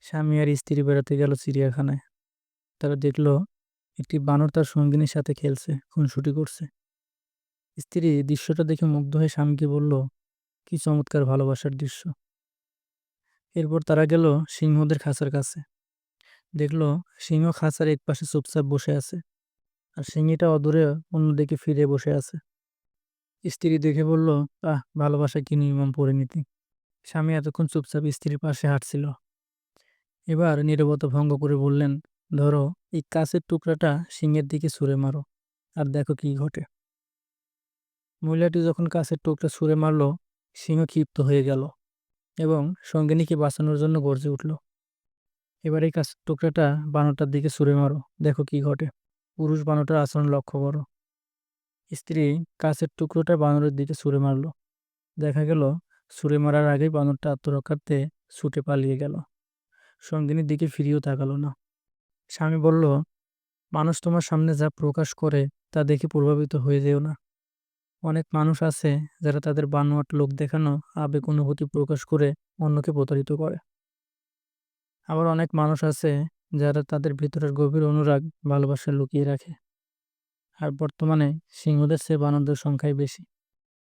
স্বামী আর স্ত্রী বেড়াতে গেল চিড়িয়াখানায়। তারা দেখল একটি বানর তার সঙ্গিনীর সাথে খেলছে, খুনসুটি করছে। স্ত্রী দৃশ্যটা দেখে মুগ্ধ হয়ে স্বামীকে বলল, কি চমৎকার ভালোবাসার দৃশ্য। এরপর তারা গেল সিংহদের খাঁচার কাছে। দেখল সিংহ খাঁচার এক পাশে চুপচাপ বসে আছে, আর সিংহীটা অদূরে অন্যদিকে ফিরে বসে আছে। স্ত্রী দেখে বলল, আহ, ভালোবাসা কি নির্মম পরিণতি। স্বামী এতক্ষণ চুপচাপ স্ত্রীর পাশে হাঁটছিল, এবার নীরবতা ভঙ্গ করে বললেন, ধরো এই কাঁচের টুকরাটা সিংহের দিকে ছুঁড়ে মারো, আর দেখো কি ঘটে। মহিলাটি যখন কাঁচের টুকরা ছুঁড়ে মারল, সিংহ ক্ষিপ্ত হয়ে গেল এবং সঙ্গিনীকে বাঁচানোর জন্য গর্জে উঠল। এবার এই কাঁচের টুকরাটা বানরটার দিকে ছুঁড়ে মারো, দেখো কি ঘটে। পুরুষ বানরটার আচরণ লক্ষ্য করো। স্ত্রী কাঁচের টুকরোটা বানরের দিকে ছুঁড়ে মারল। দেখা গেল ছুঁড়ে মারার আগেই বানরটা আত্মরক্ষার্থে ছুটে পালিয়ে গেল, সঙ্গিনীর দিকে ফিরিয়েও তাকালো না। স্বামী বলল, মানুষ তোমার সামনে যা প্রকাশ করে তা দেখে প্রভাবিত হয়ে যেও না। অনেক মানুষ আছে যারা তাদের বানোয়াট লোক দেখানো আবেগ অনুভূতি প্রকাশ করে অন্যকে প্রতারিত করে। আবার অনেক মানুষ আছে যারা তাদের ভিতরের গভীর অনুরাগ, ভালোবাসা লুকিয়ে রাখে। আর বর্তমানে সিংহদের চেয়ে বানরদের সংখ্যাই বেশি।